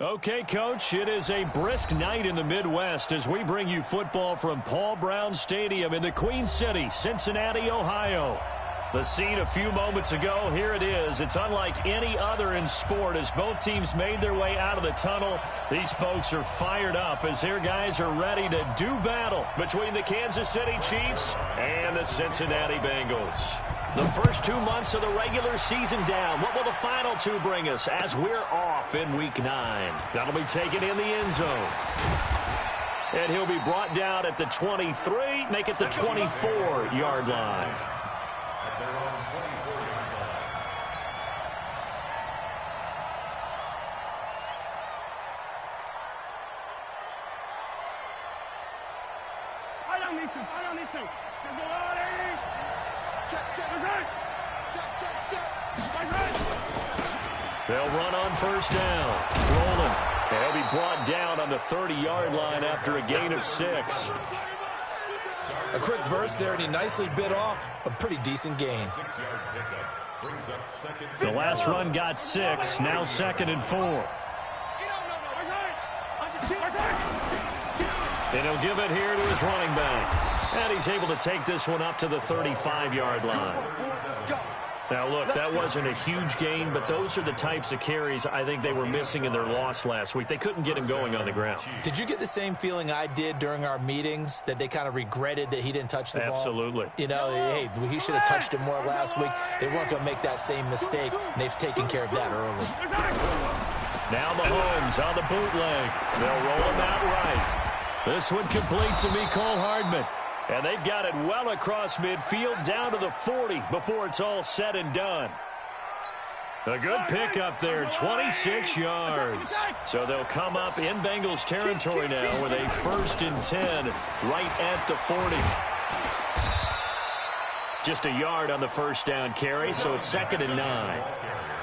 Okay, Coach, it is a brisk night in the Midwest as we bring you football from Paul Brown Stadium in the Queen City, Cincinnati, Ohio. The scene a few moments ago, here it is. It's unlike any other in sport as both teams made their way out of the tunnel. These folks are fired up as their guys are ready to do battle between the Kansas City Chiefs and the Cincinnati Bengals. The first 2 months of the regular season down. What will the final two bring us as we're off in Week 9? That'll be taken in the end zone. And he'll be brought down at the 23, make it the 24-yard line. They'll run on first down. Rolling. And he'll be brought down on the 30-yard line after a gain of 6. A quick burst there, and he nicely bit off a pretty decent gain. The last run got 6. Now 2nd and 4. And he'll give it here to his running back. And he's able to take this one up to the 35-yard line. Now, look, that wasn't a huge gain, but those are the types of carries I think they were missing in their loss last week. They couldn't get him going on the ground. Did you get the same feeling I did during our meetings, that they kind of regretted that he didn't touch the ball? Absolutely. You know, hey, he should have touched it more last week. They weren't going to make that same mistake, and they've taken care of that early. Now Mahomes on the bootleg. They'll roll him out right. This one complete to Mecole Hardman. And they've got it well across midfield down to the 40 before it's all said and done. A good pickup there, 26 yards. So they'll come up in Bengals territory now with a 1st and 10 right at the 40. Just a yard on the first down carry, so it's 2nd and 9.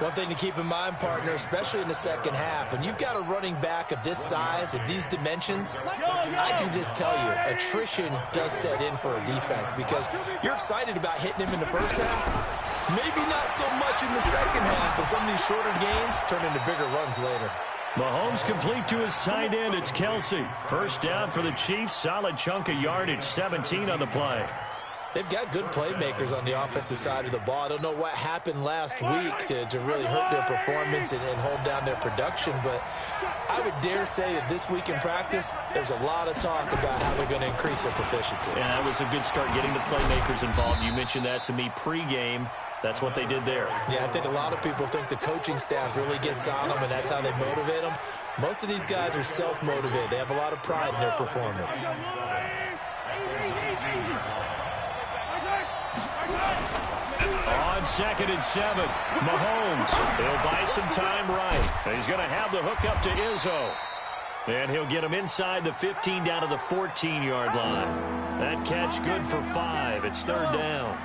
One thing to keep in mind, partner, especially in the second half, when you've got a running back of this size, of these dimensions, I can just tell you, attrition does set in for a defense because you're excited about hitting him in the first half. Maybe not so much in the second half, and some of these shorter gains turn into bigger runs later. Mahomes complete to his tight end. It's Kelsey. First down for the Chiefs. Solid chunk of yardage, 17 on the play. They've got good playmakers on the offensive side of the ball. I don't know what happened last week to really hurt their performance and hold down their production, but I would dare say that this week in practice, there's a lot of talk about how they're going to increase their proficiency. Yeah, that was a good start getting the playmakers involved. You mentioned that to me pregame. That's what they did there. Yeah, I think a lot of people think the coaching staff really gets on them, and that's how they motivate them. Most of these guys are self-motivated. They have a lot of pride in their performance. On 2nd and 7, Mahomes. He'll buy some time right. He's going to have the hook up to Izzo. And he'll get him inside the 15 down to the 14-yard line. That catch good for 5. It's 3rd down.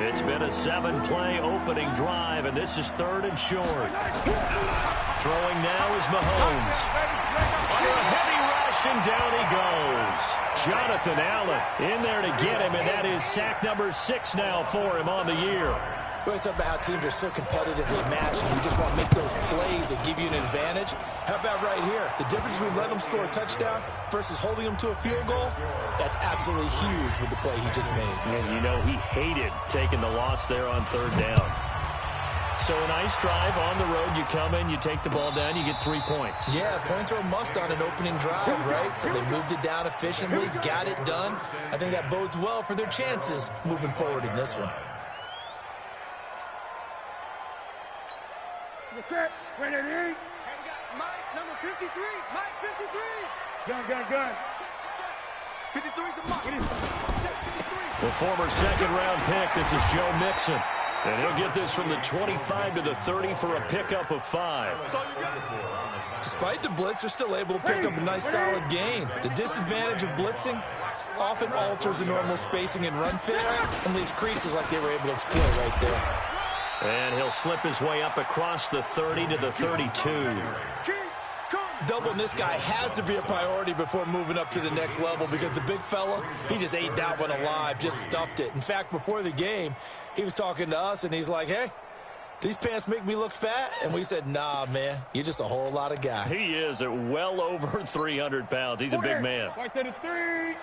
It's been a 7-play opening drive, and this is 3rd and short. Throwing now is Mahomes. Under a heavy rush, and down he goes. Jonathan Allen in there to get him, and that is sack number 6 now for him on the year. We always talk about how teams are so competitively matched, and you just want to make those plays that give you an advantage. How about right here? The difference between letting them score a touchdown versus holding them to a field goal, that's absolutely huge with the play he just made. And you know he hated taking the loss there on 3rd down. So a nice drive on the road. You come in, you take the ball down, you get 3 points. Yeah, points are a must on an opening drive, right? So they moved it down efficiently, got it done. I think that bodes well for their chances moving forward in this one. Hey, we got Mike, number 53. Mike, 53. Gun. 53 to Mike. The former 2nd-round pick, this is Joe Mixon. And he'll get this from the 25 to the 30 for a pickup of 5. Despite the blitz, they're still able to pick up a nice solid gain. The disadvantage of blitzing often alters the normal spacing and run fits and leaves creases like they were able to exploit right there. And he'll slip his way up across the 30 to the 32. Doubling this guy has to be a priority before moving up to the next level because the big fella, he just ate that one alive, just stuffed it. In fact, before the game, he was talking to us, and he's like, hey, these pants make me look fat? And we said, nah, man, you're just a whole lot of guy. He is at well over 300 pounds. He's a big man. Right to the 3.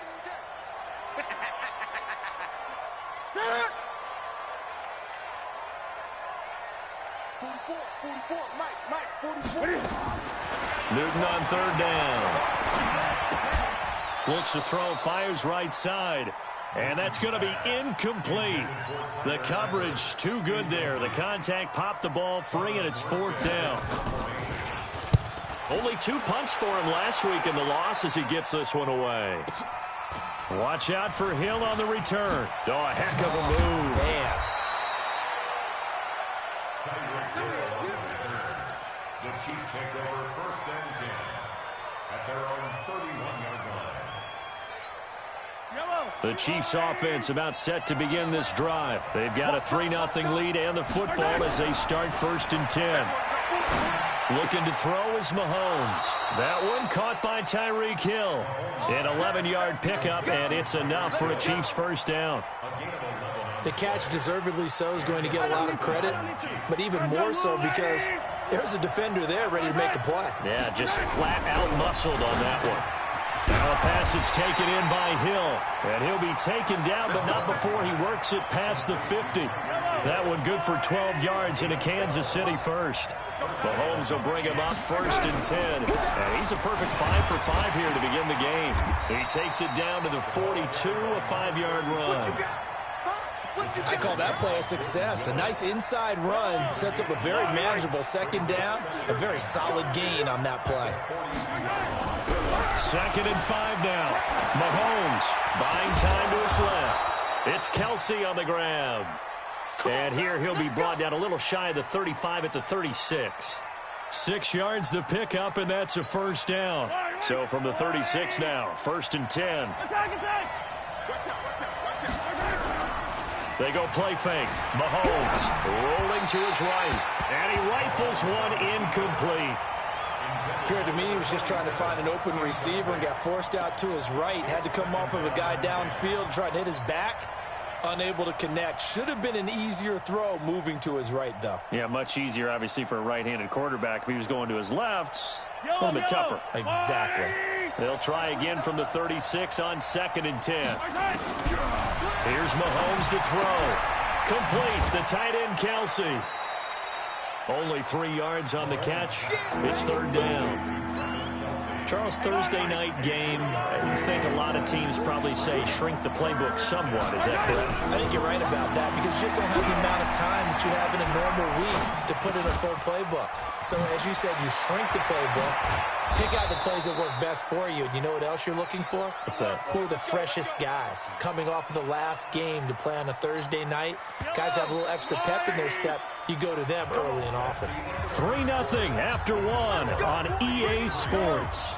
44, Mike, 44. Newton on third down. Looks to throw, fires right side. And that's going to be incomplete. The coverage too good there. The contact popped the ball free, and it's fourth down. Only 2 punts for him last week in the loss as he gets this one away. Watch out for Hill on the return. Oh, a heck of a move. Man. The Chiefs take over first and 10 at their own 31-yard line. The Chiefs offense about set to begin this drive. They've got a 3-0 lead and the football as they start first and 10. Looking to throw is Mahomes. That one caught by Tyreek Hill. An 11-yard pickup, and it's enough for a Chiefs first down. The catch, deservedly so, is going to get a lot of credit, but even more so because there's a defender there ready to make a play. Yeah, just flat out muscled on that one. Now a pass that's taken in by Hill, and he'll be taken down, but not before he works it past the 50. That one good for 12 yards in a Kansas City first. Mahomes will bring him up first and 10. And he's a perfect 5 for 5 here to begin the game. He takes it down to the 42, a 5-yard run. I call that play a success. A nice inside run sets up a very manageable second down. A very solid gain on that play. Second and 5 now. Mahomes buying time to his left. It's Kelsey on the grab. And here he'll be brought down a little shy of the 35 at the 36. 6 yards the pickup, and that's a first down. So from the 36 now, first and 10. They go play fake. Mahomes rolling to his right. And he rifles one incomplete. Appeared to me he was just trying to find an open receiver and got forced out to his right. Had to come off of a guy downfield, trying to hit his back. Unable to connect. Should have been an easier throw moving to his right, though. Yeah, much easier, obviously, for a right-handed quarterback. If he was going to his left, a little bit tougher. Exactly. They'll try again from the 36 on second and 10. Here's Mahomes to throw. Complete. The tight end, Kelsey. Only 3 yards on the catch. It's third down. Charles, Thursday night game, you think a lot of teams probably say shrink the playbook somewhat. Is that correct? I think you're right about that because you just don't have the amount of time that you have in a normal week to put in a full playbook. So, as you said, you shrink the playbook, pick out the plays that work best for you. And you know what else you're looking for? What's that? Who are the freshest guys coming off of the last game to play on a Thursday night? Guys have a little extra pep in their step. You go to them early and often. 3-0 after one on EA Sports.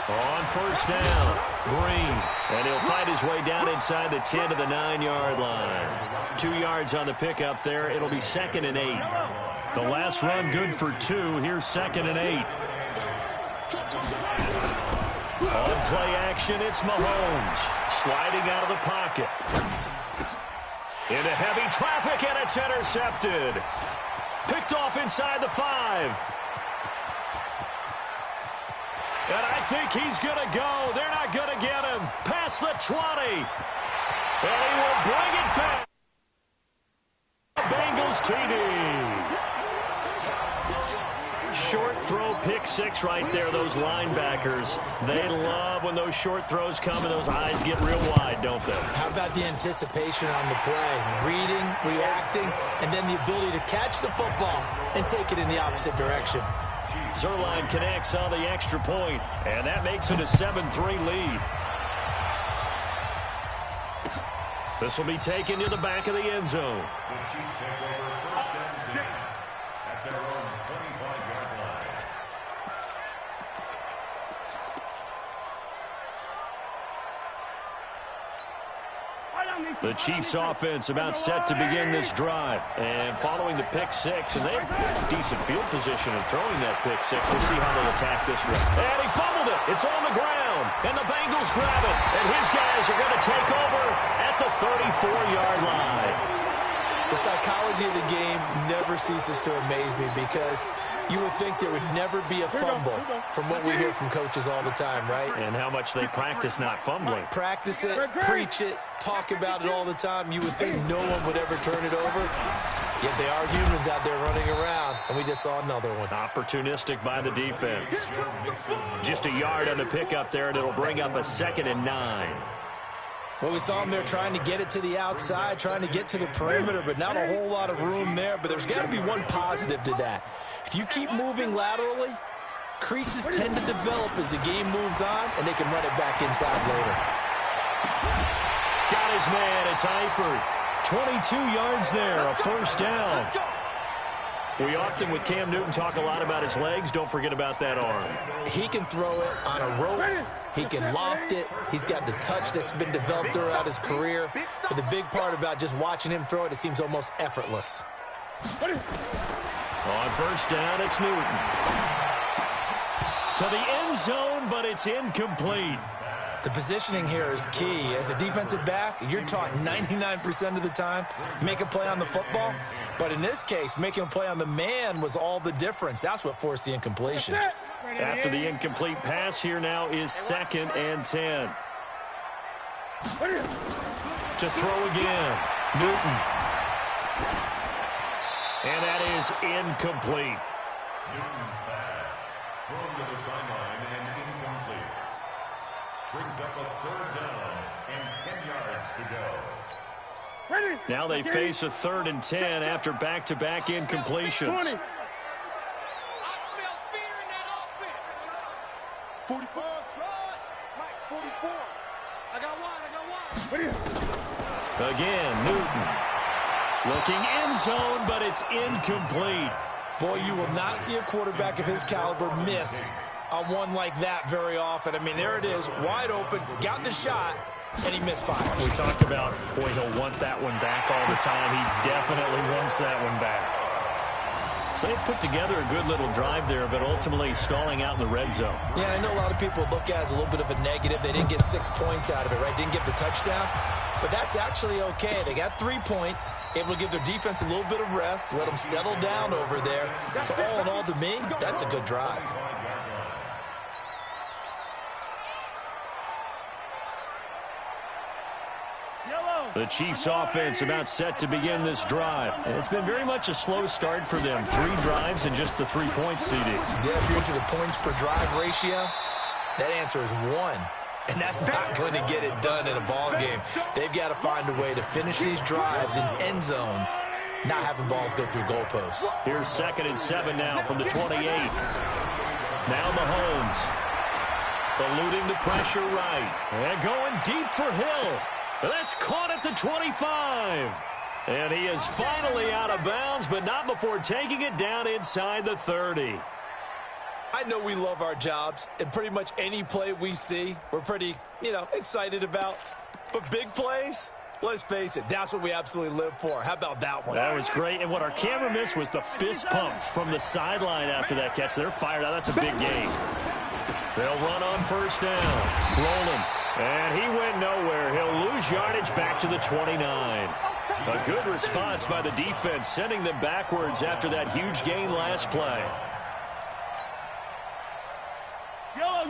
On first down, Green. And he'll fight his way down inside the 10 to the 9-yard line. 2 yards on the pickup there. It'll be second and 8. The last run good for 2. Here's second and 8. On play action, it's Mahomes. Sliding out of the pocket. Into heavy traffic, and it's intercepted. Picked off inside the 5. And I think he's going to go. They're not going to get him. Past the 20. And he will bring it back. Bengals TD. Short throw, pick 6 right there. Those linebackers, they love when those short throws come and those eyes get real wide, don't they? How about the anticipation on the play? Reading, reacting, and then the ability to catch the football and take it in the opposite direction. Zuerlein connects on the extra point, and that makes it a 7-3 lead. This will be taken to the back of the end zone. The Chiefs take over first and 10 at their own 25-yard line. Right on me, The Chiefs offense about set to begin this drive. And following the pick six, and they have decent field position in throwing that pick six. We'll see how they attack this one. And he fumbled it. It's on the ground. And the Bengals grab it. And his guys are going to take over at the 34-yard line. The psychology of the game never ceases to amaze me because you would think there would never be a fumble from what we hear from coaches all the time, right? And how much they practice not fumbling. Practice it, preach it, talk about it all the time. You would think no one would ever turn it over. Yet they are humans out there running around, and we just saw another one. Opportunistic by the defense. Just a yard on the pickup there, and it'll bring up a 2nd and 9. Well, we saw him there trying to get it to the outside, trying to get to the perimeter, but not a whole lot of room there. But there's got to be one positive to that. If you keep moving laterally, creases tend to develop as the game moves on, and they can run it back inside later. Got his man. It's Eifert. 22 yards there, a 1st down. We often, with Cam Newton, talk a lot about his legs. Don't forget about that arm. He can throw it on a rope. He can loft it. He's got the touch that's been developed throughout his career. But the big part about just watching him throw it, it seems almost effortless. On 1st down, it's Newton. To the end zone, but it's incomplete. The positioning here is key. As a defensive back, you're taught 99% of the time, make a play on the football. But in this case, making a play on the man was all the difference. That's what forced the incompletion. After the incomplete pass, here now is 2nd and 10. To throw again, Newton. And that is incomplete. Newton's pass thrown to the sideline and incomplete. Brings up a 3rd down and 10 yards to go. Now they face a 3rd and 10 after back-to-back incompletions. 20. 44. Mike, 44. I got one. Again, Newton. Looking end zone, but it's incomplete. Boy, you will not see a quarterback of his caliber miss on one like that very often. I mean, there it is, wide open, got the shot, and he misfired. We talked about, boy, he'll want that one back all the time. He definitely wants that one back. So they put together a good little drive there, but ultimately stalling out in the red zone. Yeah, I know a lot of people look at it as a little bit of a negative. They didn't get 6 points out of it, right? Didn't get the touchdown. But that's actually okay. They got 3 points, able to give their defense a little bit of rest, let them settle down over there. So all in all, to me, that's a good drive. The Chiefs offense about set to begin this drive. And it's been very much a slow start for them. 3 drives and just the 3 points CD. Yeah, if you're into the points per drive ratio, that answer is 1. And that's not going to get it done in a ball game. They've got to find a way to finish these drives in end zones, not having balls go through goalposts. Here's 2nd and 7 now from the 28. Now Mahomes. Eluding the pressure right. And going deep for Hill. That's caught at the 25. And he is finally out of bounds, but not before taking it down inside the 30. I know we love our jobs, and pretty much any play we see, we're pretty, excited about. But big plays, let's face it, that's what we absolutely live for. How about that one? That was great, and what our camera missed was the fist pump from the sideline after that catch. They're fired out. That's a big gain. They'll run on 1st down. Rolling. And he went nowhere. He'll lose yardage back to the 29. A good response by the defense, sending them backwards after that huge gain last play. Yellow.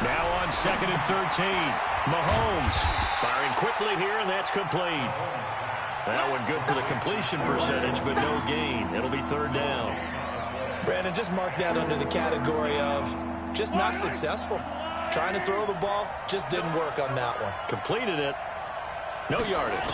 Now on 2nd and 13. Mahomes firing quickly here, and that's complete. That one good for the completion percentage, but no gain. It'll be 3rd down. Brandon, just mark that under the category of just not successful. Trying to throw the ball, just didn't work on that one. Completed it. No yardage.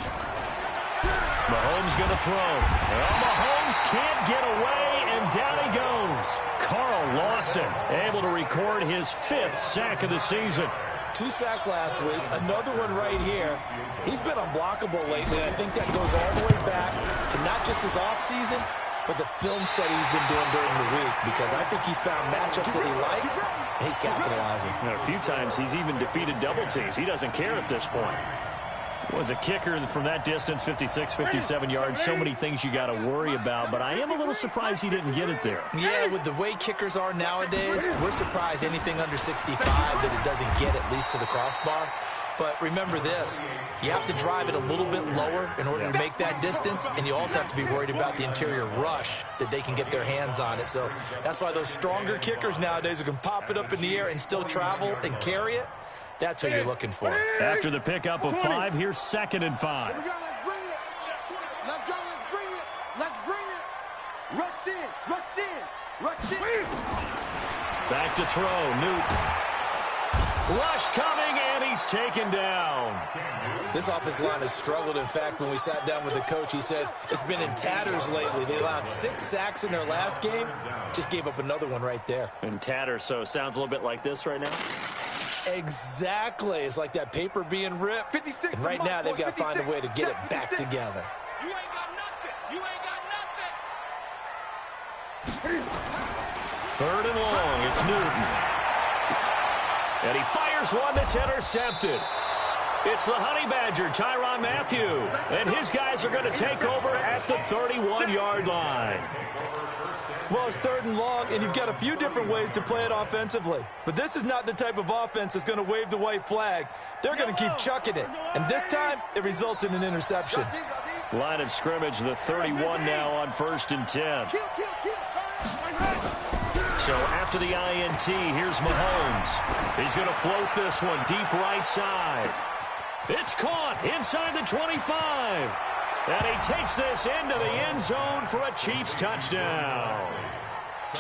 Mahomes going to throw. Well, Mahomes can't get away, and down he goes. Carl Lawson able to record his 5th sack of the season. 2 sacks last week, another one right here. He's been unblockable lately, and I think that goes all the way back to not just his offseason, but the film study he's been doing during the week, because I think he's found matchups that he likes, and he's capitalizing. A few times he's even defeated double teams. He doesn't care at this point. Was a kicker from that distance, 56, 57 yards. So many things you got to worry about, but I am a little surprised he didn't get it there. Yeah, with the way kickers are nowadays, we're surprised anything under 65 that it doesn't get at least to the crossbar. But remember this, you have to drive it a little bit lower in order to make that distance, and you also have to be worried about the interior rush that they can get their hands on it. So that's why those stronger kickers nowadays who can pop it up in the air and still travel and carry it, that's who you're looking for. After the pickup of 5, here's 2nd and 5. Here we go, let's bring it. Let's go, let's bring it. Let's bring it. Rush in, rush in, rush in. Back to throw, Newton. Rush coming, and he's taken down. This offensive line has struggled. In fact, when we sat down with the coach, he said it's been in tatters lately. They allowed 6 sacks in their last game. Just gave up another one right there. In tatters, so it sounds a little bit like this right now. Exactly. It's like that paper being ripped. And right now, they've got to find a way to get it back together. You ain't got nothing. You ain't got nothing. 3rd and long, it's Newton. And he fires one that's intercepted. It's the Honey Badger, Tyrann Mathieu. And his guys are going to take over at the 31-yard line. Well, it's 3rd and long, and you've got a few different ways to play it offensively. But this is not the type of offense that's going to wave the white flag. They're going to keep chucking it. And this time, it results in an interception. Line of scrimmage, the 31 now on 1st and 10. So after the INT, here's Mahomes. He's going to float this one deep right side. It's caught inside the 25. And he takes this into the end zone for a Chiefs touchdown.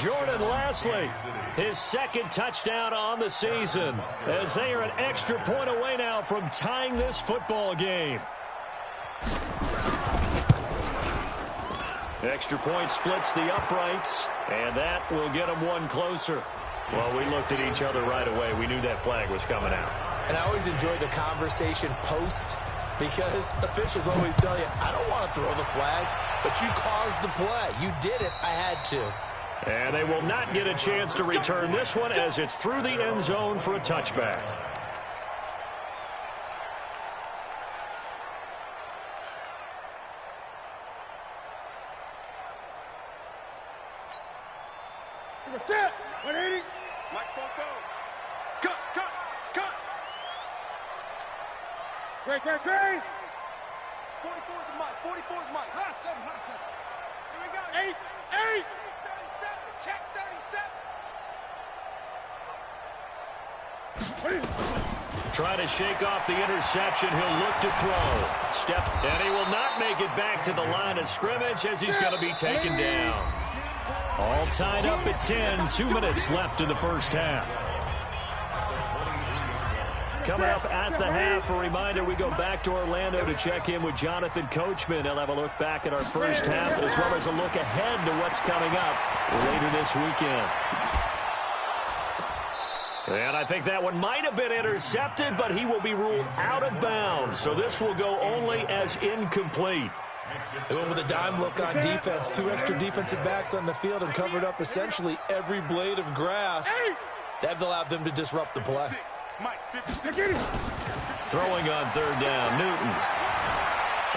Jordan Lasley, his 2nd touchdown on the season, as they are an extra point away now from tying this football game. Extra point splits the uprights, and that will get them one closer. Well, we looked at each other right away. We knew that flag was coming out. And I always enjoy the conversation post, because officials always tell you, I don't want to throw the flag, but you caused the play. You did it. I had to. And they will not get a chance to return this one as it's through the end zone for a touchback. Set. 180. Mike Fonko. Cut, cut, cut. Great. 44 is Mike. 44 is Mike. High 7. Here we go. 8. 37. Check 37. Trying to shake off the interception. He'll look to throw. And he will not make it back to the line of scrimmage as he's going to be taken down. All tied up at 10. 2 minutes left in the first half. Coming up at the half, a reminder, we go back to Orlando to check in with Jonathan Coachman. He'll have a look back at our first half as well as a look ahead to what's coming up later this weekend. And I think that one might have been intercepted, but he will be ruled out of bounds. So this will go only as incomplete. They went with a dime look on defense. 2 extra defensive backs on the field and covered up essentially every blade of grass. That allowed them to disrupt the play. Throwing on 3rd down, Newton.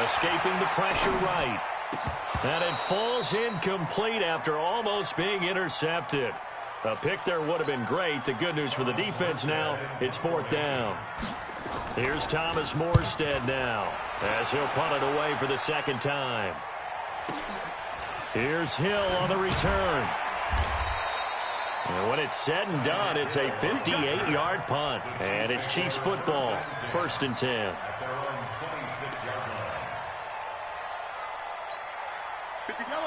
Escaping the pressure right. And it falls incomplete after almost being intercepted. A pick there would have been great. The good news for the defense now, it's 4th down. Here's Thomas Morstead now, as he'll punt it away for the 2nd time. Here's Hill on the return. And when it's said and done, it's a 58-yard punt. And it's Chiefs football, 1st and 10.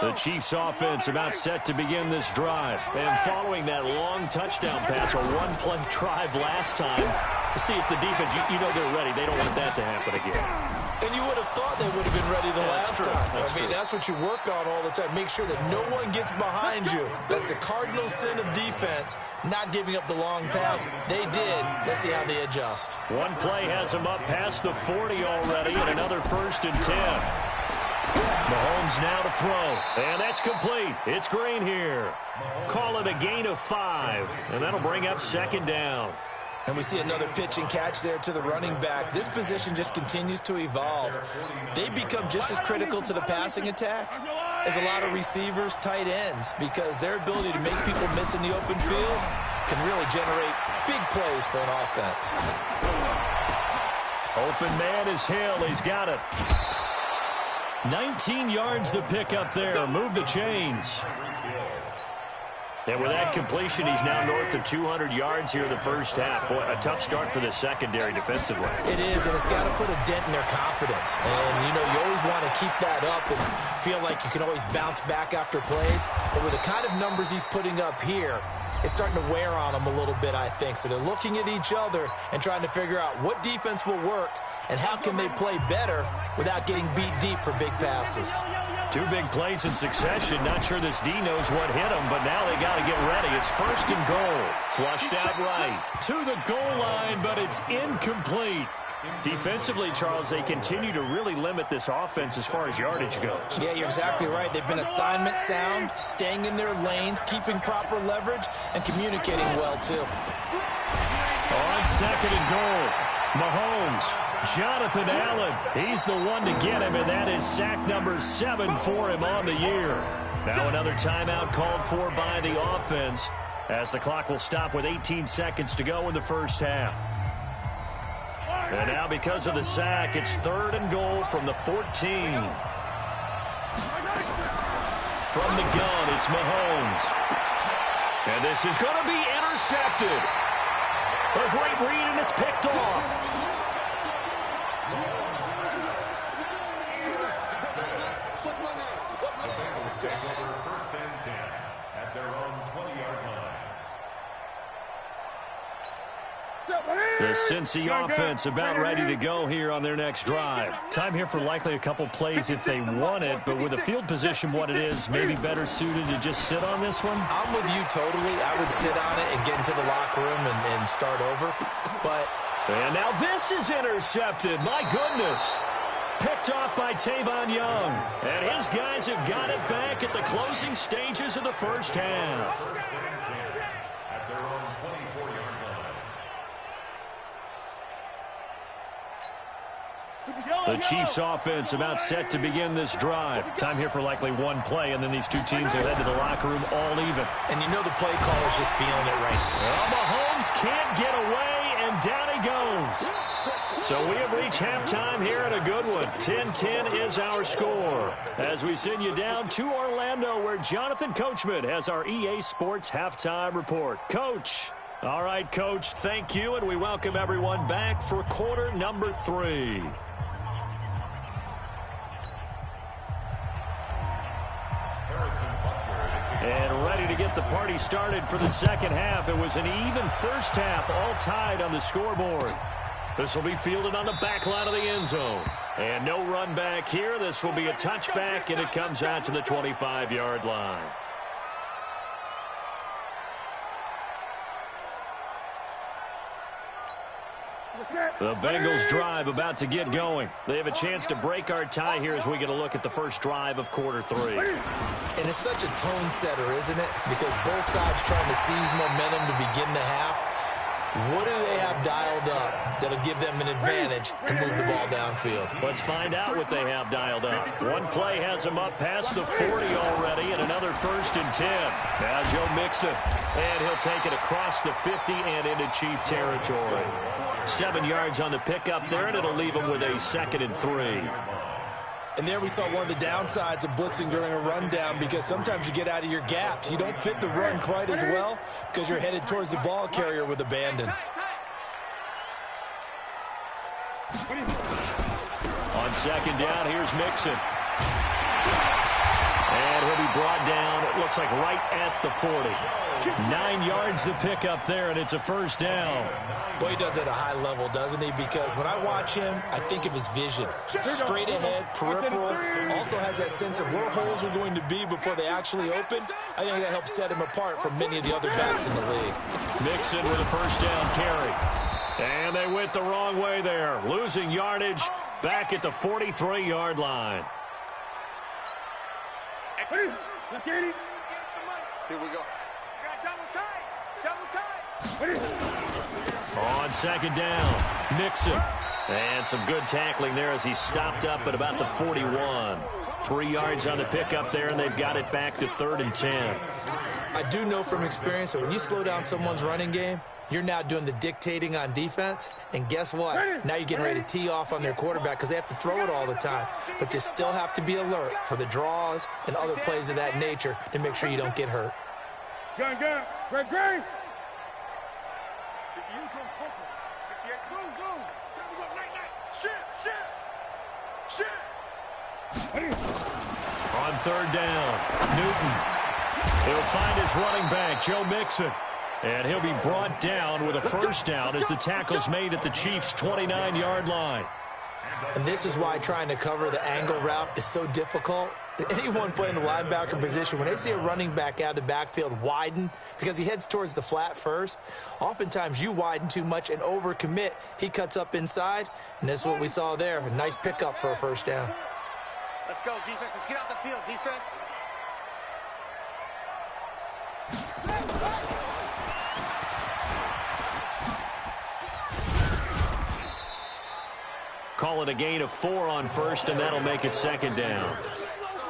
The Chiefs offense about set to begin this drive. And following that long touchdown pass, a one-play drive last time, to see if the defense, you know they're ready. They don't want that to happen again. And you would have thought they would have been ready the last time. That's what you work on all the time. Make sure that no one gets behind you. That's the cardinal sin of defense, not giving up the long pass. They did. Let's see how they adjust. One play has them up past the 40 already, and another 1st and 10. Mahomes now to throw, and that's complete. It's Green here. Call it a gain of 5, and that'll bring up second down. And we see another pitch and catch there to the running back. This position just continues to evolve. They become just as critical to the passing attack as a lot of receivers, tight ends, because their ability to make people miss in the open field can really generate big plays for an offense. Open man is Hill. He's got it. 19 yards to pick up there. Move the chains. And with that completion, he's now north of 200 yards here in the first half. Boy, a tough start for the secondary defensively. It is, and it's got to put a dent in their confidence. And, you know, you always want to keep that up and feel like you can always bounce back after plays. But with the kind of numbers he's putting up here, it's starting to wear on them a little bit, I think. So they're looking at each other and trying to figure out what defense will work and how can they play better without getting beat deep for big passes. 2 big plays in succession. Not sure this D knows what hit him, but now they got to get ready. It's first and goal. Flushed out right to the goal line, but it's incomplete. Defensively, Charles, they continue to really limit this offense as far as yardage goes. Yeah, you're exactly right. They've been assignment sound, staying in their lanes, keeping proper leverage, and communicating well, too. On second and goal, Mahomes. Jonathan Allen, he's the one to get him, and that is sack number 7 for him on the year. Now another timeout called for by the offense as the clock will stop with 18 seconds to go in the first half. And now because of the sack, it's 3rd and goal from the 14. From the gun, it's Mahomes. And this is going to be intercepted. A great read, and it's picked off. Take over first and 10 at their own 20-yard line. The Cincy offense about ready to go here on their next drive. Time here for likely a couple plays if they want it, but with the field position what it is, maybe better suited to just sit on this one? I'm with you totally. I would sit on it and get into the locker room and start over. And now this is intercepted. My goodness. Picked off by Tavon Young. And his guys have got it back at the closing stages of the first half. At their own 24-yard line. The Chiefs offense about set to begin this drive. Time here for likely one play, and then these two teams will head to the locker room all even. And you know the play caller's just feeling it right. Well, Mahomes can't get away, and down he goes. So we have reached halftime here at a good one. 10-10 is our score. As we send you down to Orlando, where Jonathan Coachman has our EA Sports halftime report. Coach. All right, Coach, thank you, and we welcome everyone back for quarter number 3. And ready to get the party started for the second half. It was an even first half, all tied on the scoreboard. This will be fielded on the back line of the end zone. And no run back here. This will be a touchback, and it comes out to the 25-yard line. The Bengals drive about to get going. They have a chance to break our tie here as we get a look at the first drive of quarter 3. And it's such a tone setter, isn't it? Because both sides trying to seize momentum to begin the half. What do they have dialed up that'll give them an advantage to move the ball downfield? Let's find out what they have dialed up. One play has them up past the 40 already, and another 1st and 10. Now Joe Mixon, and he'll take it across the 50 and into Chief territory. 7 yards on the pickup there, and it'll leave them with a 2nd and 3. And there we saw one of the downsides of blitzing during a rundown, because sometimes you get out of your gaps. You don't fit the run quite as well because you're headed towards the ball carrier with abandon. On second down, here's Mixon. And he'll be brought down, it looks like right at the 40. 9 yards to pick up there, and it's a first down. Boy, he does it at a high level, doesn't he? Because when I watch him, I think of his vision. Straight ahead, peripheral, also has that sense of where holes are going to be before they actually open. I think that helps set him apart from many of the other backs in the league. Mixon with a first down carry. And they went the wrong way there. Losing yardage back at the 43-yard line. Ready? Left handed. Here we go. Got double tight. Double tight. Ready? On second down, Mixon. And some good tackling there as he stopped up at about the 41. 3 yards on the pickup there, and they've got it back to 3rd and 10. I do know from experience that when you slow down someone's running game, you're now doing the dictating on defense, and guess what? Now you're getting ready to tee off on their quarterback because they have to throw it all the time. But you still have to be alert for the draws and other plays of that nature to make sure you don't get hurt. Gun. Great. On 3rd down, Newton. He'll find his running back, Joe Mixon. And he'll be brought down with a first down as the tackle's made at the Chiefs' 29-yard line. And this is why trying to cover the angle route is so difficult. Anyone playing the linebacker position, when they see a running back out of the backfield widen because he heads towards the flat first, oftentimes you widen too much and overcommit. He cuts up inside, and that's what we saw there. A nice pickup for a first down. Let's go, defense. Let's get out the field, defense. Call it a gain of 4 on first, and that'll make it 2nd down.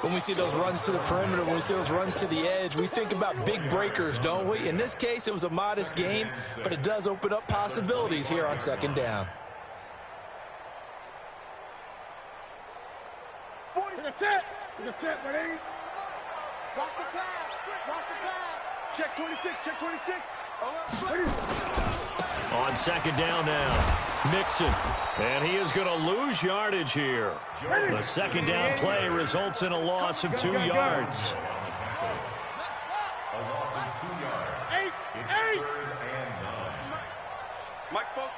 When we see those runs to the perimeter, when we see those runs to the edge, we think about big breakers, don't we? In this case, it was a modest gain, but it does open up possibilities here on 2nd down. 40. We're gonna tap, ready? Watch the pass. Check 26. Ready? On 2nd down now, Mixon. And he is going to lose yardage here. The 2nd down play results in a loss of 2 yards. A loss of 2 yards. It's 3rd and 9. Mike spoke.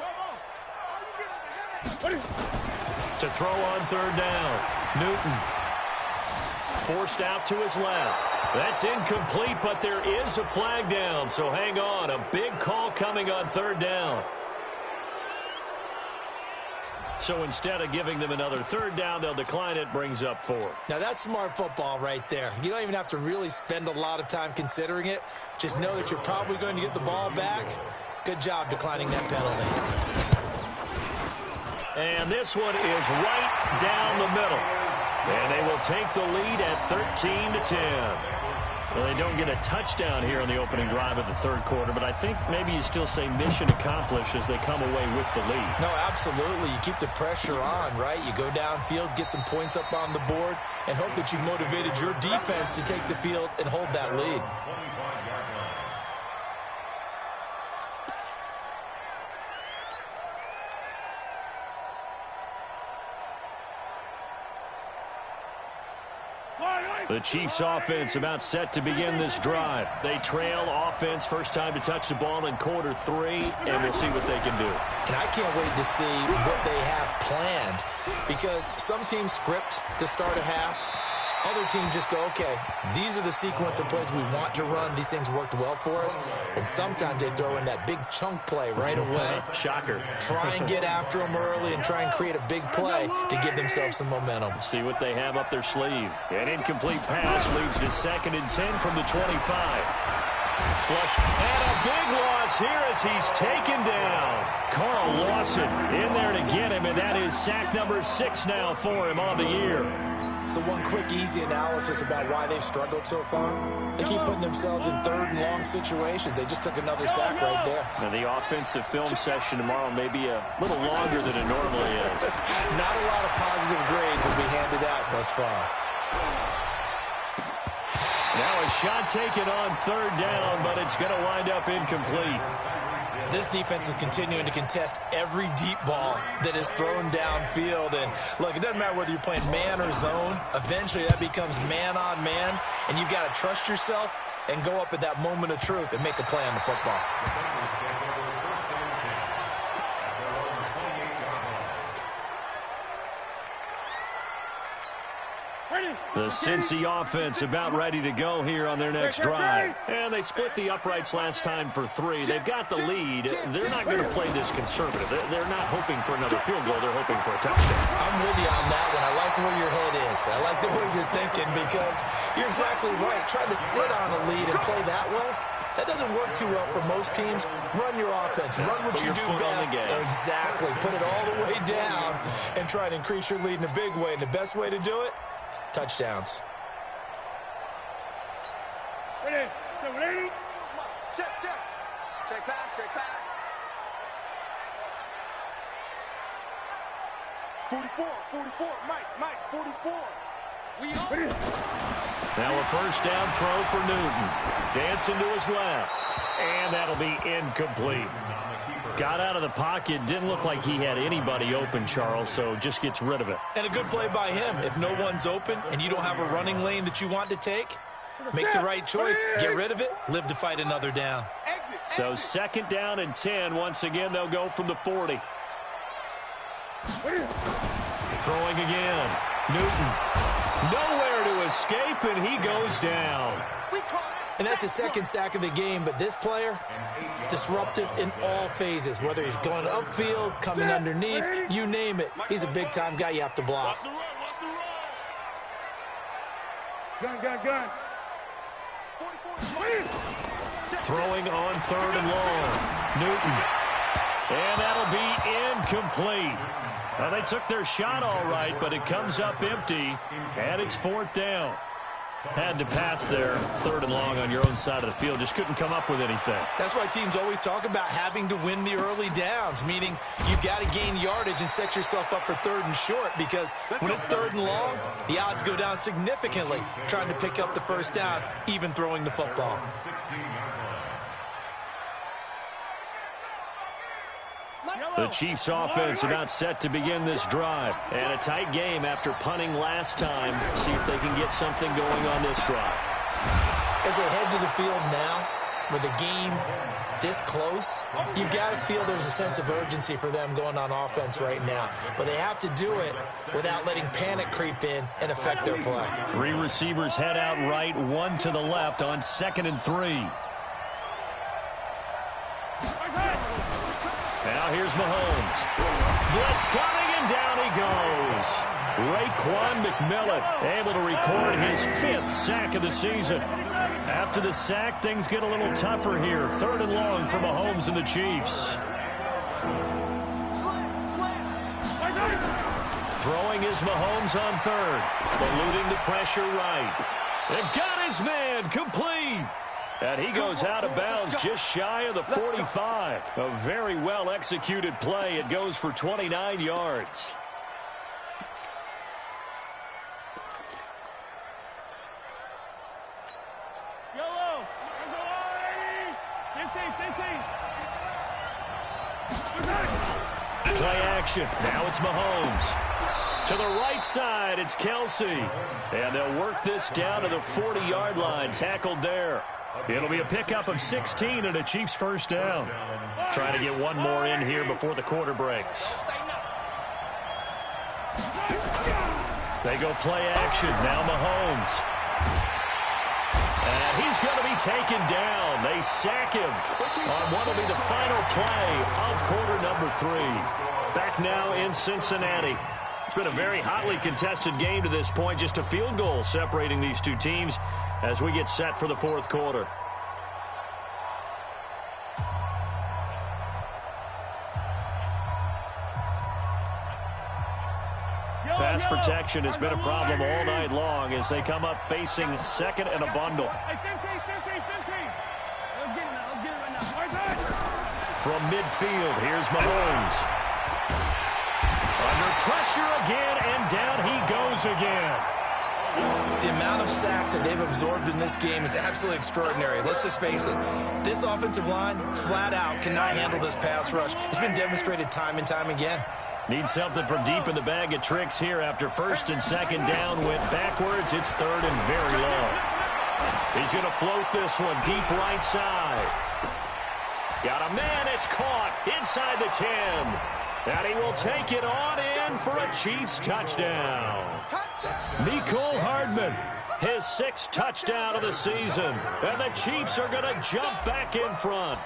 Ready? To throw on 3rd down, Newton. Forced out to his left. That's incomplete, but there is a flag down, so hang on. A big call coming on 3rd down. So instead of giving them another 3rd down, they'll decline it, brings up 4. Now, that's smart football right there. You don't even have to really spend a lot of time considering it. Just know that you're probably going to get the ball back. Good job declining that penalty. And this one is right down the middle. And they will take the lead at 13-10. Well, they don't get a touchdown here in the opening drive of the 3rd quarter, but I think maybe you still say mission accomplished as they come away with the lead. No, absolutely. You keep the pressure on, right? You go downfield, get some points up on the board, and hope that you motivated your defense to take the field and hold that lead. The Chiefs offense about set to begin this drive. They trail offense, first time to touch the ball in quarter 3, and we'll see what they can do. And I can't wait to see what they have planned, because some teams script to start a half. Other teams just go, okay, these are the sequence of plays we want to run. These things worked well for us. And sometimes they throw in that big chunk play right away. Shocker. Try and get after them early and try and create a big play to give themselves some momentum. See what they have up their sleeve. An incomplete pass leads to 2nd and 10 from the 25. Flushed. And a big loss here as he's taken down. Carl Lawson in there to get him, and that is sack number 6 now for him on the year. So one quick, easy analysis about why they've struggled so far. They keep putting themselves in 3rd and long situations. They just took another sack right there. Now the offensive film session tomorrow may be a little longer than it normally is. Not a lot of positive grades will be handed out thus far. Now a shot taken on 3rd down, but it's going to wind up incomplete. This defense is continuing to contest every deep ball that is thrown downfield. And, look, it doesn't matter whether you're playing man or zone. Eventually, that becomes man on man, and you've got to trust yourself and go up at that moment of truth and make a play on the football. Ready? The Cincy offense about ready to go here on their next drive. And they split the uprights last time for 3. They've got the lead. They're not going to play this conservative. They're not hoping for another field goal. They're hoping for a touchdown. I'm with you on that one. I like where your head is. I like the way you're thinking because you're exactly right. Trying to sit on a lead and play that way, that doesn't work too well for most teams. Run your offense. Run what you do best. Exactly. Put it all the way down and try to increase your lead in a big way. And the best way to do it, touchdowns. Ready? Check. Check back. 44, Mike, 44. Now a first down throw for Newton. Dancing to his left. And that'll be incomplete. Got out of the pocket. Didn't look like he had anybody open, Charles, so just gets rid of it. And a good play by him. If no one's open and you don't have a running lane that you want to take, make the right choice. Get rid of it. Live to fight another down. So second down and 10. Once again, they'll go from the 40. Throwing again. Newton. Nowhere to escape, and he goes down. And that's his second sack of the game, but this player, disruptive in all phases, whether he's going upfield, coming underneath, you name it. He's a big-time guy you have to block. Gun. Throwing on third and long. Newton. And that'll be incomplete. Well, they took their shot all right, but it comes up empty, and it's fourth down. Had to pass there, third and long on your own side of the field. Just couldn't come up with anything. That's why teams always talk about having to win the early downs, meaning you've got to gain yardage and set yourself up for third and short, because when it's third and long, the odds go down significantly trying to pick up the first down, even throwing the football. The Chiefs offense about set to begin this drive. And a tight game after punting last time. See if they can get something going on this drive. As they head to the field now, with the game this close, you've got to feel there's a sense of urgency for them going on offense right now. But they have to do it without letting panic creep in and affect their play. 3 receivers head out right, 1 to the left on 2nd and 3. Now here's Mahomes. Blitz coming, and down he goes. Raekwon McMillan able to record his 5th sack of the season. After the sack, things get a little tougher here. Third and long for Mahomes and the Chiefs. Throwing is Mahomes on third. Eluding the pressure right. They've got his man complete. And he goes out of bounds just shy of the 45. A very well-executed play. It goes for 29 yards. Play action. Now it's Mahomes. To the right side, it's Kelsey. And they'll work this down to the 40-yard line. Tackled there. It'll be a pickup of 16 and a Chiefs first down. Trying to get one more in here before the quarter breaks. They go play action. Now Mahomes. And he's going to be taken down. They sack him on what will be the final play of quarter number 3. Back now in Cincinnati. It's been a very hotly contested game to this point. Just a field goal separating these two teams as we get set for the fourth quarter. Pass protection has been a problem all night long as they come up facing second and a bundle. From midfield, here's Mahomes. Under pressure again, and down he goes again. The amount of sacks that they've absorbed in this game is absolutely extraordinary. Let's just face it. This offensive line, flat out, cannot handle this pass rush. It's been demonstrated time and time again. Need something from deep in the bag of tricks here after first and second down went backwards. It's third and very long. He's going to float this one deep right side. Got a man. It's caught inside the 10. And he will take it on in for a Chiefs touchdown. Mecole Hardman, his 6th touchdown of the season. And the Chiefs are going to jump back in front.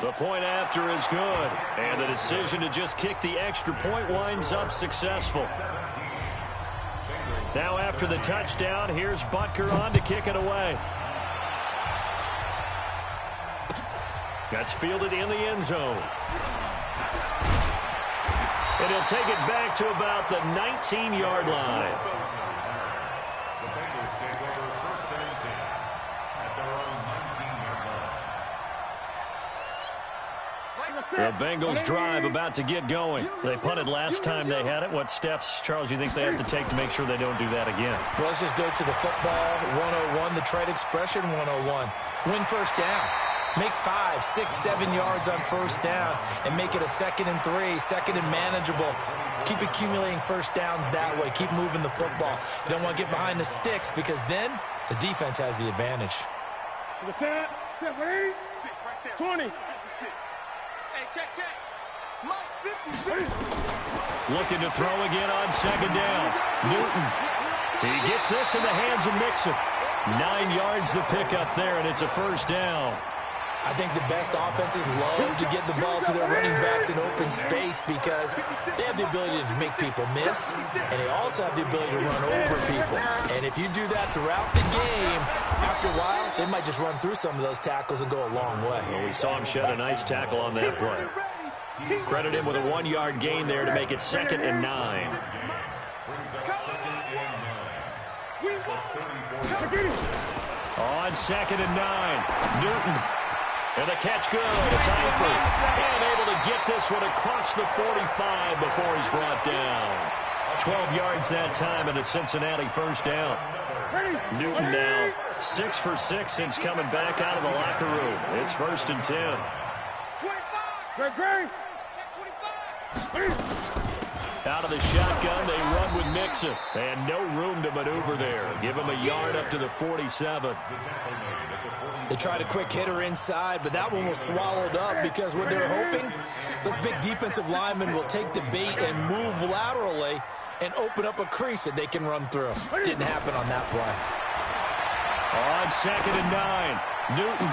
The point after is good. And the decision to just kick the extra point winds up successful. Now after the touchdown, here's Butker on to kick it away. That's fielded in the end zone. And he'll take it back to about the 19-yard line. The Bengals take over 1st and 10 at their own 19-yard line. The Bengals drive about to get going. They punted last time they had it. What steps, Charles, you think they have to take to make sure they don't do that again? Well, let's just go to the football 101, the trade expression 101. Win first down. Make 5, 6, 7 yards on first down and make it a 2nd and 3, 2nd and manageable. Keep accumulating first downs that way. Keep moving the football. You don't want to get behind the sticks because then the defense has the advantage. To the side, step 8, 6 right there. 20. 56. Hey, check. Mike, 56. Looking to throw again on 2nd down. Newton. He gets this in the hands of Mixon. 9 yards the pickup there, and it's a first down. I think the best offenses love to get the ball to their running backs in open space because they have the ability to make people miss, and they also have the ability to run over people. And if you do that throughout the game, after a while, they might just run through some of those tackles and go a long way. Well, we saw him shed a nice tackle on that play. Credit him with a 1-yard gain there to make it 2nd and 9. On 2nd and 9, Newton. And the catch good. It's Eifert. And able to get this one across the 45 before he's brought down. 12 yards that time and a Cincinnati first down. Newton now 6 for 6 since coming back out of the locker room. It's 1st and 10. 25. Out of the shotgun, they run with Mixon. And no room to maneuver there. Give him a yard up to the 47. They tried a quick hitter inside, but that one was swallowed up because what they're hoping, those big defensive linemen will take the bait and move laterally and open up a crease that they can run through. Didn't happen on that play. On 2nd and 9, Newton.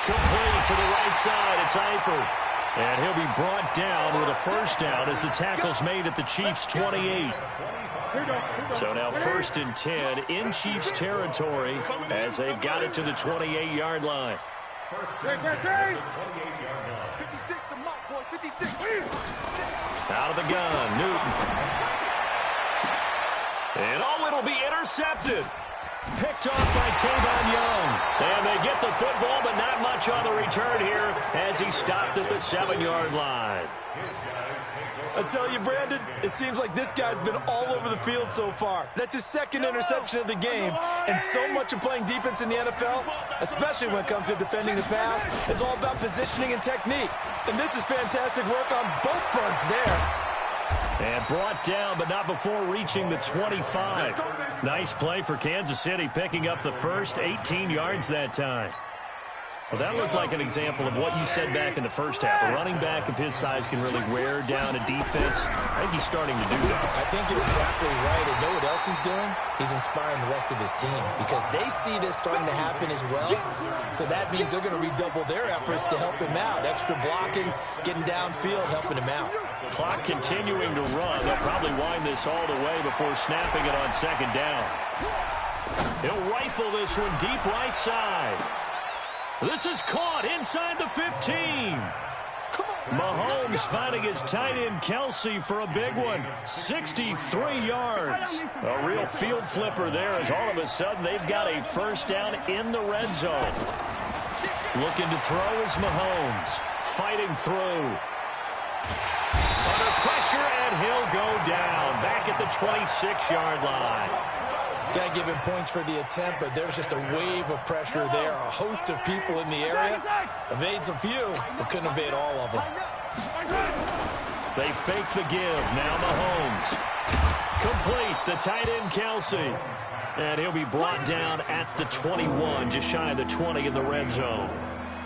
Complete to the right side. It's Eifert. And he'll be brought down with a first down as the tackle's made at the Chiefs' 28. So now 1st and 10 in Chiefs territory as they've got it to the 28-yard line. Out of the gun, Newton. And it'll be intercepted. Picked off by Tavon Young. And they get the football, but not much on the return here as he stopped at the 7-yard line. I tell you, Brandon, it seems like this guy's been all over the field so far. That's his 2nd interception of the game. And so much of playing defense in the NFL, especially when it comes to defending the pass, is all about positioning and technique. And this is fantastic work on both fronts there. And brought down, but not before reaching the 25. Nice play for Kansas City, picking up the first 18 yards that time. Well, that looked like an example of what you said back in the first half. A running back of his size can really wear down a defense. I think he's starting to do that. I think you're exactly right. And know what else he's doing? He's inspiring the rest of his team because they see this starting to happen as well. So that means they're going to redouble their efforts to help him out. Extra blocking, getting downfield, helping him out. Clock continuing to run. They'll probably wind this all the way before snapping it on 2nd down. He'll rifle this one deep right side. This is caught inside the 15. Mahomes finding his tight end Kelsey for a big one. 63 yards. A real field flipper there as all of a sudden they've got a first down in the red zone. Looking to throw is Mahomes. Fighting through. Under pressure, and he'll go down. Back at the 26-yard line. Got to give him points for the attempt, but there's just a wave of pressure there. A host of people in the area. Evades a few, but couldn't evade all of them. They fake the give. Now Mahomes. Complete. The tight end Kelsey. And he'll be brought down at the 21, just shy of the 20 in the red zone.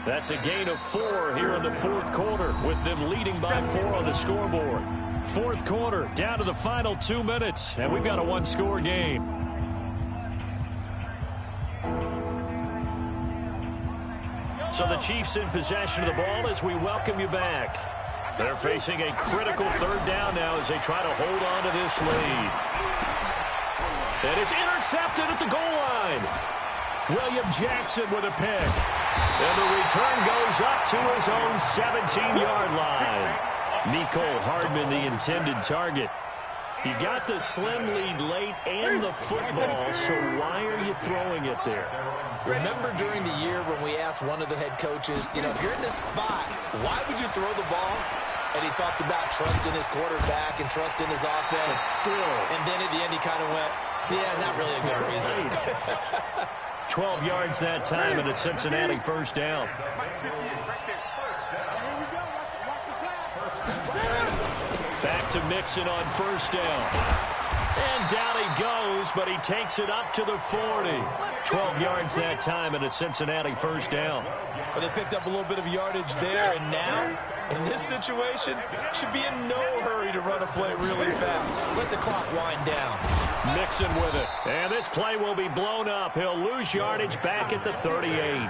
That's a gain of 4 here in the fourth quarter, with them leading by 4 on the scoreboard. Fourth quarter, down to the final 2 minutes, and we've got a one-score game. So the Chiefs in possession of the ball as we welcome you back. They're facing a critical third down now as they try to hold on to this lead. And it's intercepted at the goal line. William Jackson with a pick. And the return goes up to his own 17-yard line. Mecole Hardman, the intended target. You got the slim lead late and the football, so why are you throwing it there? Remember during the year when we asked one of the head coaches, if you're in this spot, why would you throw the ball? And he talked about trust in his quarterback and trust in his offense. Still. And then at the end he kind of went, yeah, not really a good reason. 12 yards that time and a Cincinnati first down. Back to Mixon on first down. And down he goes, but he takes it up to the 40. 12 yards that time and a Cincinnati first down. Well, they picked up a little bit of yardage there, and now, in this situation, should be in no hurry to run a play really fast. Let the clock wind down. Mixon with it. And this play will be blown up. He'll lose yardage back at the 38.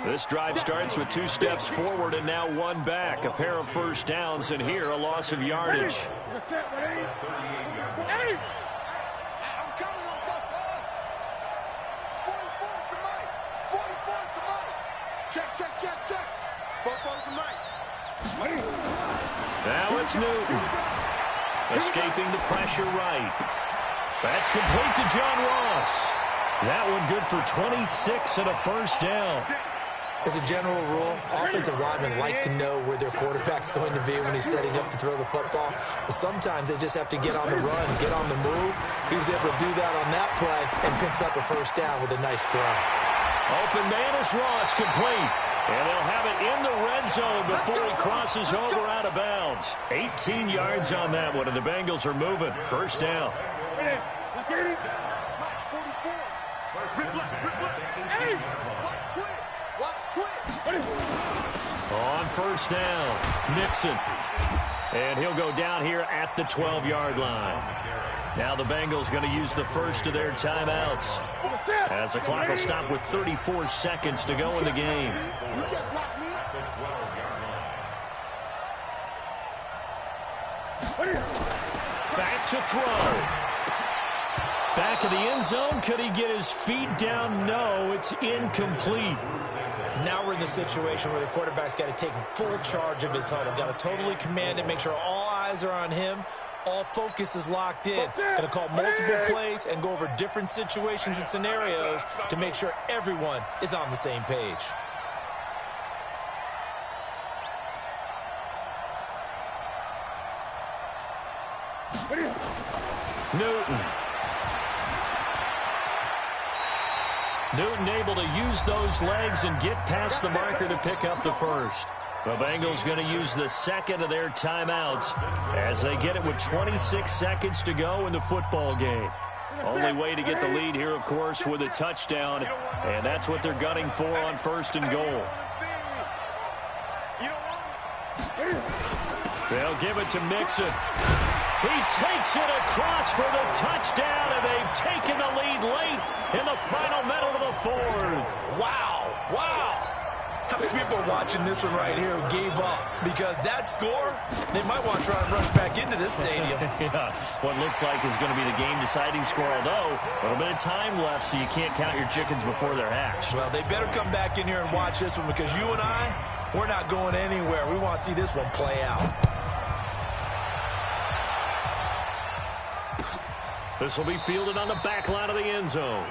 This drive starts with 2 steps forward and now 1 back. A pair of first downs, and here a loss of yardage. Check. Now it's Newton. Escaping the pressure right. That's complete to John Ross. That one good for 26 and a first down. As a general rule, offensive linemen like to know where their quarterback's going to be when he's setting up to throw the football. But sometimes they just have to get on the run, get on the move. He was able to do that on that play and picks up a first down with a nice throw. Open man is Ross, complete. And they'll have it in the red zone before he crosses over out of bounds. 18 yards on that one, and the Bengals are moving. First down. On first down, Mixon. And he'll go down here at the 12-yard line. Now the Bengals going to use the first of their timeouts, as the clock will stop with 34 seconds to go in the game. Back to throw. Back of the end zone. Could he get his feet down? No, it's incomplete. Now we're in the situation where the quarterback's got to take full charge of his huddle. Got to totally command it, make sure all eyes are on him. All focus is locked in. Going to call multiple plays and go over different situations and scenarios to make sure everyone is on the same page. Newton able to use those legs and get past the marker to pick up the first. The Bengals going to use the second of their timeouts as they get it with 26 seconds to go in the football game. Only way to get the lead here, of course, with a touchdown, and that's what they're gunning for on first and goal. They'll give it to Mixon. He takes it across for the touchdown, and they've taken the lead late in the final minute of the fourth. Wow. How many people are watching this one right here who gave up? Because that score, they might want to try and rush back into this stadium. Yeah, what looks like is going to be the game-deciding score, although a little bit of time left, so you can't count your chickens before they're hatched. Well, they better come back in here and watch this one, because you and I, we're not going anywhere. We want to see this one play out. This will be fielded on the back line of the end zone.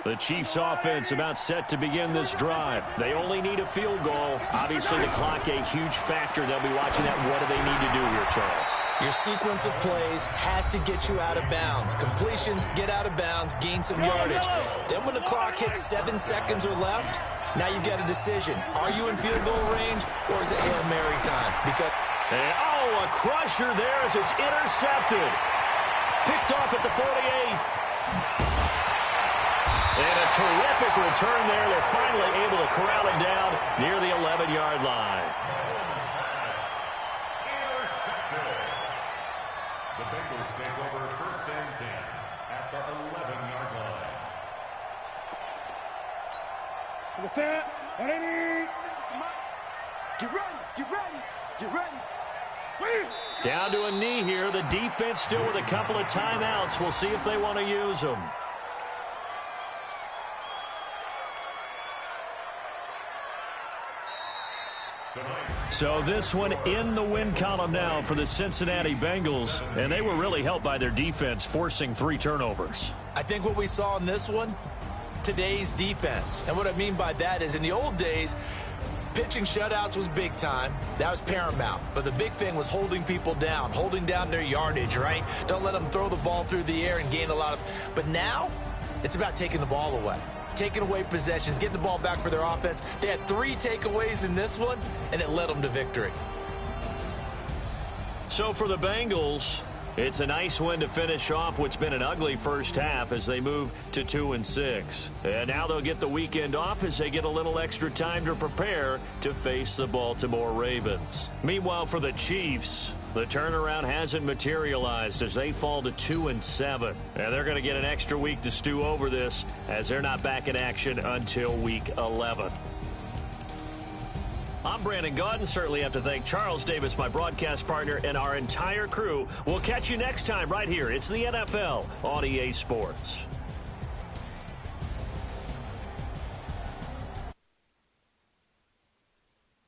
The Chiefs offense about set to begin this drive. They only need a field goal. Obviously, the clock a huge factor. They'll be watching that. What do they need to do here, Charles? Your sequence of plays has to get you out of bounds. Completions, get out of bounds, gain some yardage. Then when the clock hits 7 seconds or left, now you've got a decision. Are you in field goal range, or is it Hail Mary time? Because a crusher there as it's intercepted. Picked off at the 48. And a terrific return there. They're finally able to corral him down near the 11-yard line. The Bengals take over first and 10 at the 11-yard line. Get ready, get ready, get ready. Down to a knee here. The defense still with a couple of timeouts. We'll see if they want to use them. So this one in the win column now for the Cincinnati Bengals, and they were really helped by their defense forcing 3 turnovers. I think what we saw in this one, today's defense. And what I mean by that is in the old days, pitching shutouts was big time. That was paramount. But the big thing was holding people down, holding down their yardage, right? Don't let them throw the ball through the air and gain a lot of... But now, it's about taking the ball away. Taking away possessions, getting the ball back for their offense. They had 3 takeaways in this one, and it led them to victory. So for the Bengals, it's a nice win to finish off what's been an ugly first half as they move to 2-6. And now they'll get the weekend off as they get a little extra time to prepare to face the Baltimore Ravens. Meanwhile, for the Chiefs, the turnaround hasn't materialized as they fall to 2-7. And they're going to get an extra week to stew over this as they're not back in action until week 11. I'm Brandon Gaudin. Certainly have to thank Charles Davis, my broadcast partner, and our entire crew. We'll catch you next time right here. It's the NFL on EA Sports.